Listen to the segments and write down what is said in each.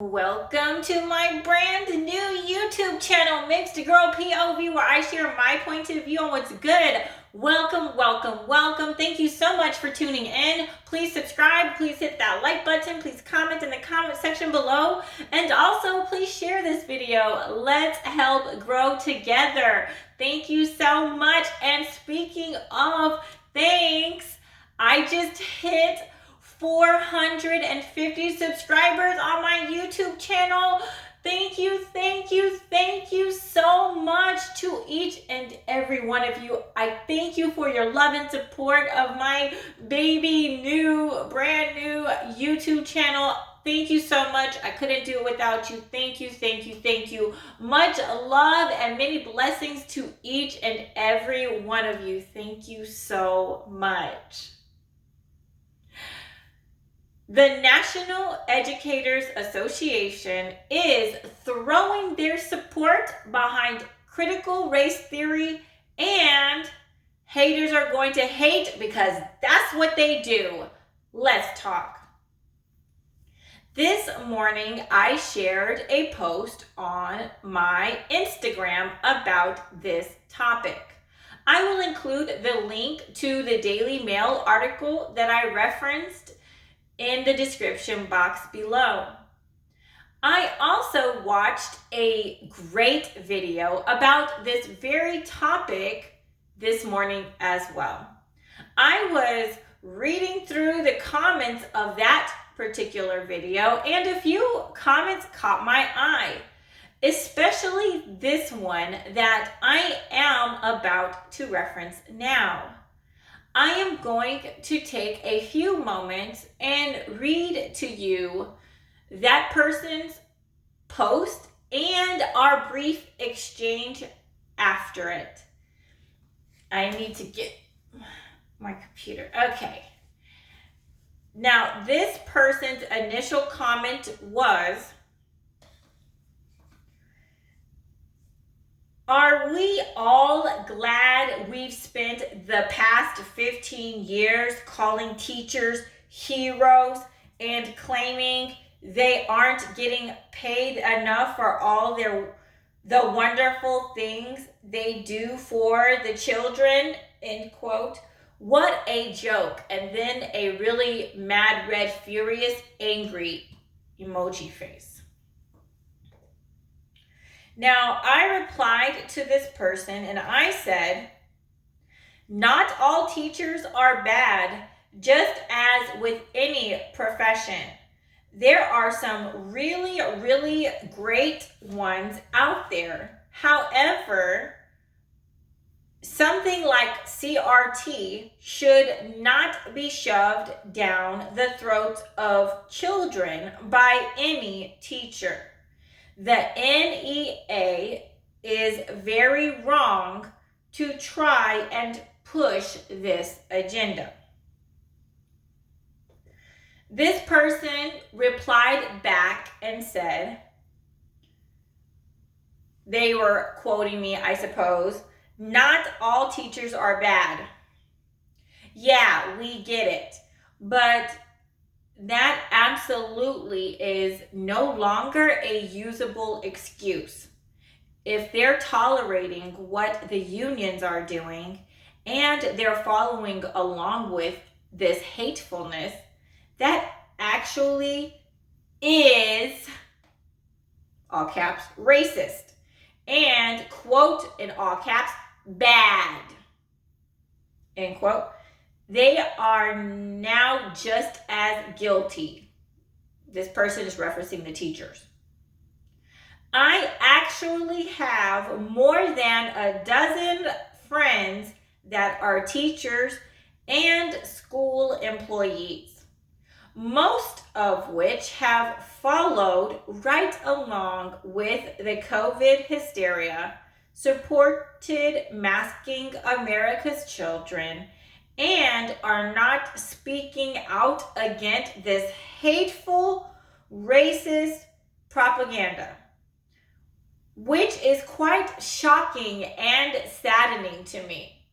Welcome to my brand new YouTube channel, Mixed Girl POV, where I share my point of view on what's good. Welcome, welcome, welcome. Thank you so much for tuning in. Please subscribe. Please hit that like button. Please comment in the comment section below. And also, please share this video. Let's help grow together. Thank you so much. And speaking of thanks, I just hit 450 subscribers on my YouTube channel. Thank you so much to each and every one of you. I thank you for your love and support of my brand new YouTube channel. Thank you so much. I couldn't do it without you. Thank you. Much love and many blessings to each and every one of you. Thank you so much. The National Educators Association is throwing their support behind critical race theory, and haters are going to hate because that's what they do. Let's talk. This morning, I shared a post on my Instagram about this topic. I will include the link to the Daily Mail article that I referenced in the description box below. I also watched a great video about this very topic this morning as well. I was reading through the comments of that particular video, and a few comments caught my eye, especially this one that I am about to reference now. I am going to take a few moments and read to you that person's post and our brief exchange after it. I need to get my computer. Okay. Now, this person's initial comment was, "Are we all glad we've spent the past 15 years calling teachers heroes and claiming they aren't getting paid enough for all the wonderful things they do for the children?" End quote. What a joke. And then a really mad, red, furious, angry emoji face. Now, I replied to this person and I said, "Not all teachers are bad, just as with any profession. There are some really, really great ones out there. However, something like CRT should not be shoved down the throats of children by any teacher. The NEA is very wrong to try and push this agenda." This person replied back and said, they were quoting me, I suppose, "Not all teachers are bad. Yeah, we get it. But that absolutely is no longer a usable excuse. If they're tolerating what the unions are doing and they're following along with this hatefulness, that actually is," all caps, "racist. And," quote in all caps, "bad," end quote. "They are now just as guilty." This person is referencing the teachers. "I actually have more than a dozen friends that are teachers and school employees, most of which have followed right along with the COVID hysteria, supported masking America's children, and are not speaking out against this hateful, racist propaganda, which is quite shocking and saddening to me."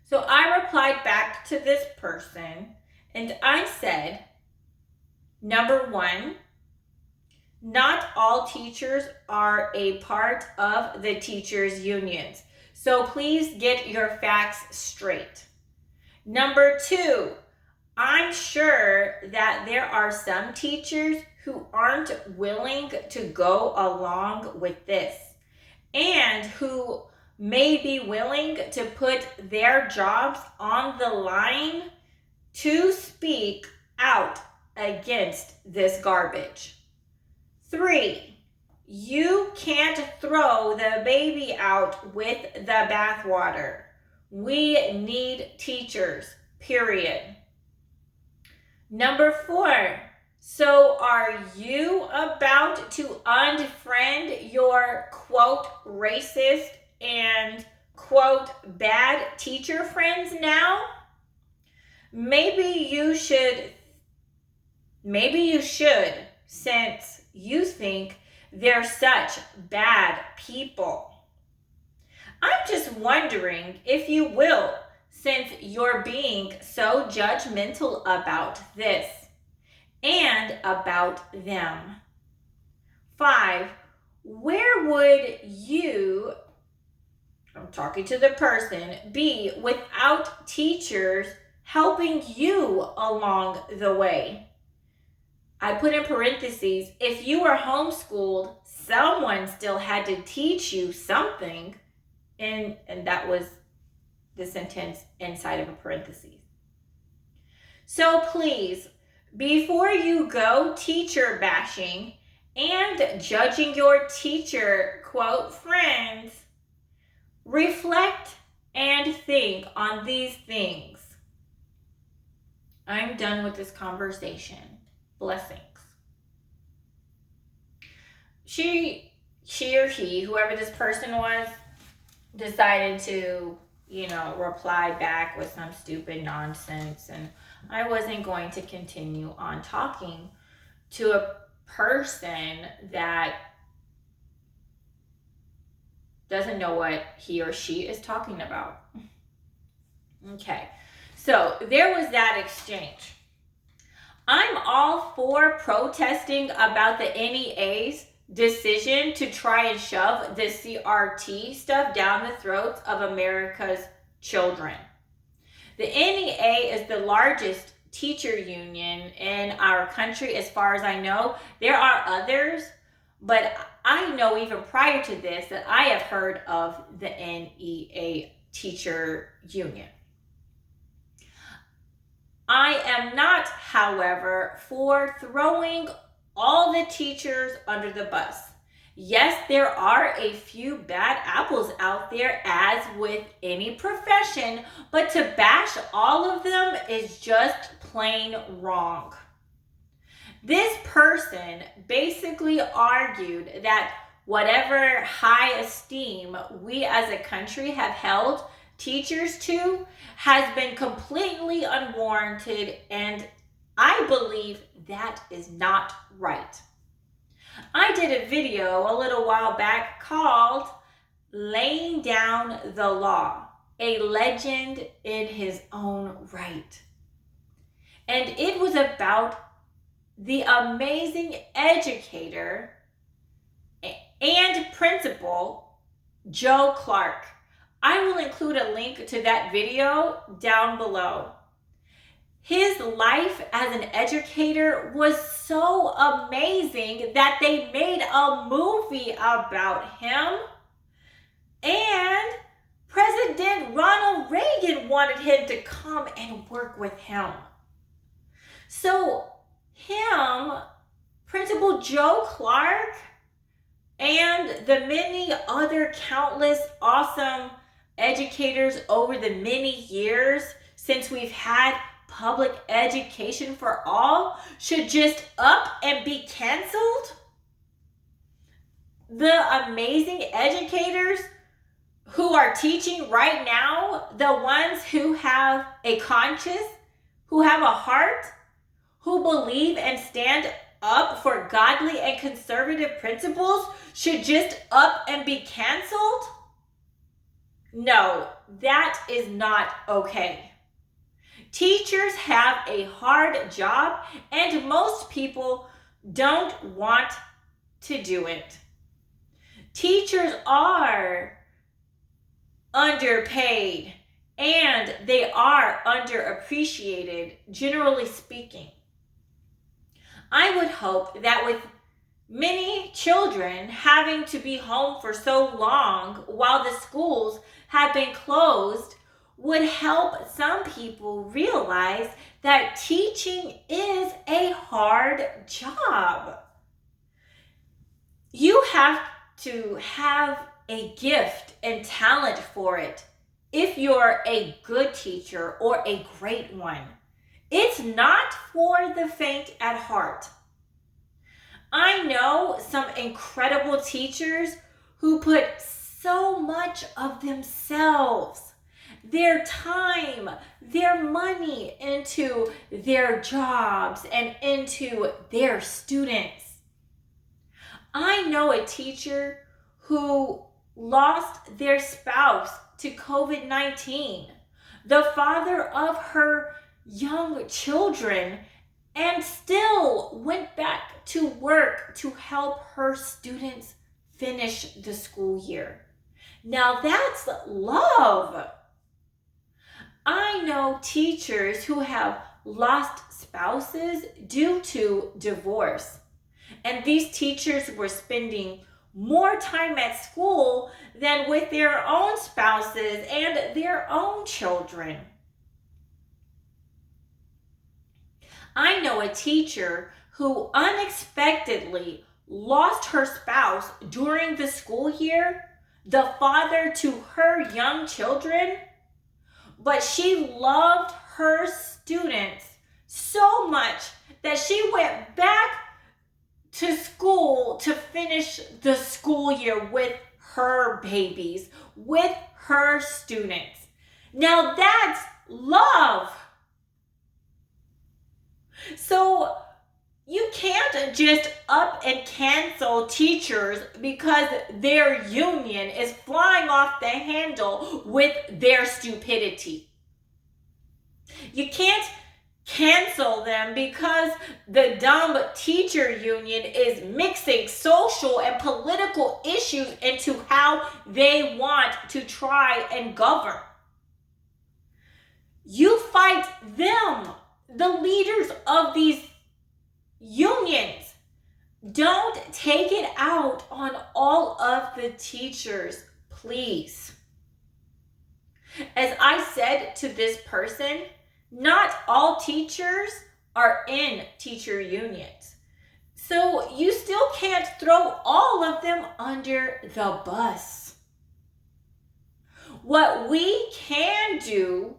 So I replied back to this person and I said, number one, Not all teachers are a part of the teachers' unions. So please get your facts straight. Number 2, I'm sure that there are some teachers who aren't willing to go along with this and who may be willing to put their jobs on the line to speak out against this garbage. 3, you can't throw the baby out with the bathwater. We need teachers, period. Number 4, so are you about to unfriend your quote racist and quote bad teacher friends now? Maybe you should, since you think they're such bad people. I'm just wondering if you will, since you're being so judgmental about this and about them. 5, where would you, I'm talking to the person, be without teachers helping you along the way? I put in parentheses, if you were homeschooled, someone still had to teach you something. And that was the sentence inside of a parenthesis. So please, before you go teacher bashing and judging your teacher, quote, friends, reflect and think on these things. I'm done with this conversation. Blessings. She or he, whoever this person was, decided to, reply back with some stupid nonsense. And I wasn't going to continue on talking to a person that doesn't know what he or she is talking about. Okay, so there was that exchange. I'm all for protesting about the NEA's decision to try and shove the CRT stuff down the throats of America's children. The NEA is the largest teacher union in our country as far as I know. There are others, but I know even prior to this that I have heard of the NEA teacher union. I am not, however, for throwing all the teachers under the bus. Yes, there are a few bad apples out there, as with any profession, but to bash all of them is just plain wrong. This person basically argued that whatever high esteem we as a country have held teachers to has been completely unwarranted, and I believe that is not right. I did a video a little while back called Laying Down the Law, a Legend in His Own Right. And it was about the amazing educator and principal, Joe Clark. I will include a link to that video down below. His life as an educator was so amazing that they made a movie about him. And President Ronald Reagan wanted him to come and work with him. So him, Principal Joe Clark, and the many other countless awesome educators over the many years since we've had public education for all should just up and be canceled. The amazing educators who are teaching right now, the ones who have a conscience, who have a heart, who believe and stand up for godly and conservative principles, should just up and be canceled? No, that is not okay. Teachers have a hard job, and most people don't want to do it. Teachers are underpaid and they are underappreciated, generally speaking. I would hope that with many children having to be home for so long while the schools have been closed would help some people realize that teaching is a hard job. You have to have a gift and talent for it if you're a good teacher or a great one. It's not for the faint at heart. I know some incredible teachers who put so much of themselves, their time, their money into their jobs and into their students. I know a teacher who lost their spouse to COVID-19, the father of her young children, and still went back to work to help her students finish the school year. Now that's love. I know teachers who have lost spouses due to divorce. And these teachers were spending more time at school than with their own spouses and their own children. I know a teacher who unexpectedly lost her spouse during the school year, the father to her young children, but she loved her students so much that she went back to school to finish the school year with her babies, with her students. Now that's love. So you can't just up and cancel teachers because their union is flying off the handle with their stupidity. You can't cancel them because the dumb teacher union is mixing social and political issues into how they want to try and govern. You fight them, the leaders of these unions. Don't take it out on all of the teachers, please. As I said to this person, not all teachers are in teacher unions. So you still can't throw all of them under the bus. What we can do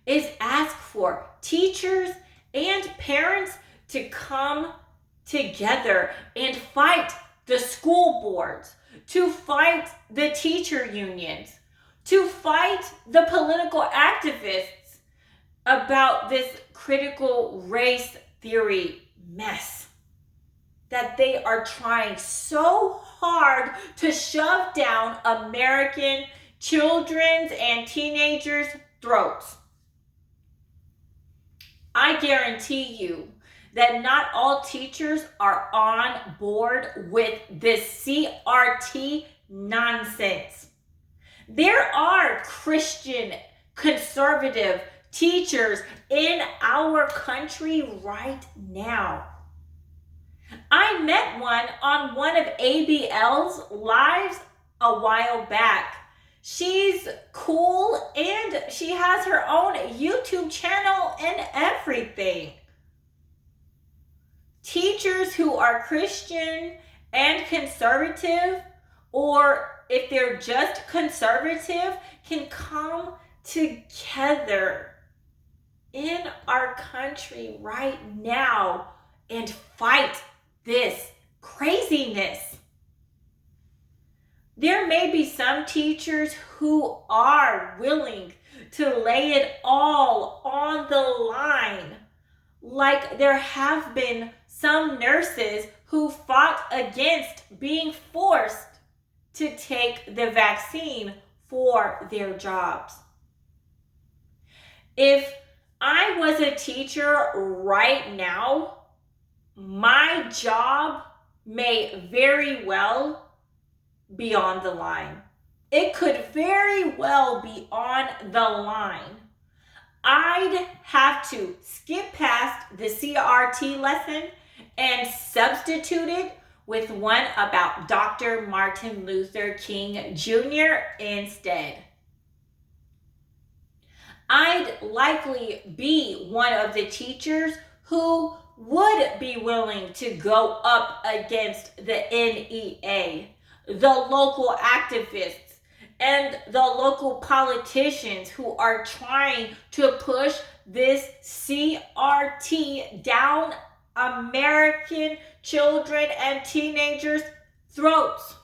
is ask for teachers and parents to come together and fight the school boards, to fight the teacher unions, to fight the political activists about this critical race theory mess that they are trying so hard to shove down American children's and teenagers' throats. I guarantee you that not all teachers are on board with this CRT nonsense. There are Christian, conservative teachers in our country right now. I met one on one of ABL's lives a while back. She's cool and she has her own YouTube channel and everything. Teachers who are Christian and conservative, or if they're just conservative, can come together in our country right now and fight this craziness. There may be some teachers who are willing to lay it all on the line, like there have been some nurses who fought against being forced to take the vaccine for their jobs. If I was a teacher right now, my job may very well be on the line. It could very well be on the line. I'd have to skip past the CRT lesson and substitute it with one about Dr. Martin Luther King Jr. instead. I'd likely be one of the teachers who would be willing to go up against the NEA, the local activists, and the local politicians who are trying to push this CRT down American children and teenagers' throats.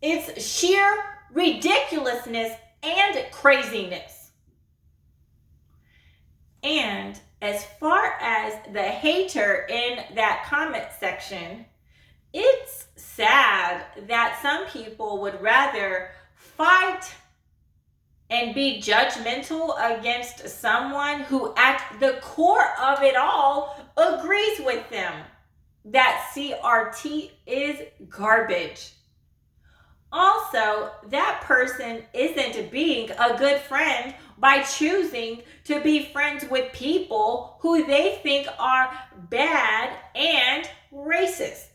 It's sheer ridiculousness and craziness. And as far as the hater in that comment section, it's sad that some people would rather fight and be judgmental against someone who at the core of it all agrees with them that CRT is garbage. Also, that person isn't being a good friend by choosing to be friends with people who they think are bad and racist.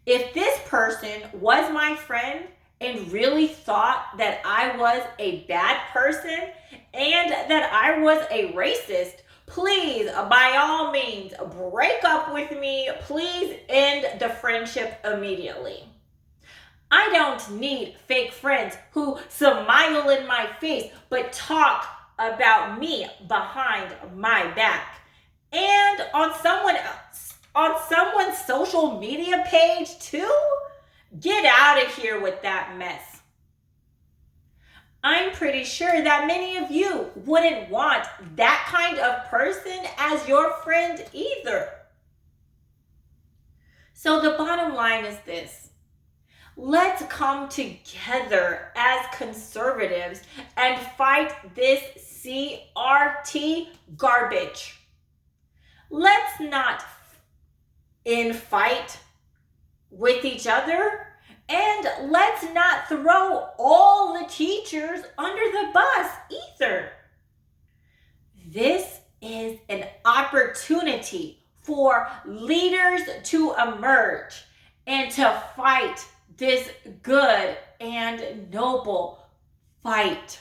If this person was my friend and really thought that I was a bad person and that I was a racist, please, by all means, break up with me. Please end the friendship immediately. I don't need fake friends who smile in my face but talk about me behind my back. And on someone's social media page too? Get out of here with that mess. I'm pretty sure that many of you wouldn't want that kind of person as your friend either. So the bottom line is this. Let's come together as conservatives and fight this CRT garbage. Let's not infight with each other, and let's not throw all the teachers under the bus either. This is an opportunity for leaders to emerge and to fight this good and noble fight.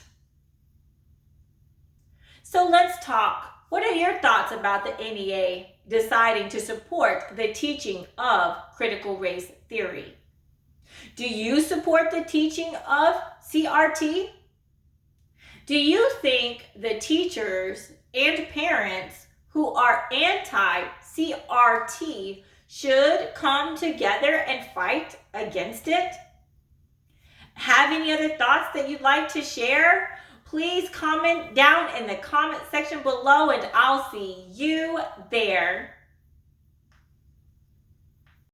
So let's talk. What are your thoughts about the NEA deciding to support the teaching of critical race theory? Do you support the teaching of CRT? Do you think the teachers and parents who are anti-CRT should come together and fight against it? Have any other thoughts that you'd like to share? Please comment down in the comment section below and I'll see you there.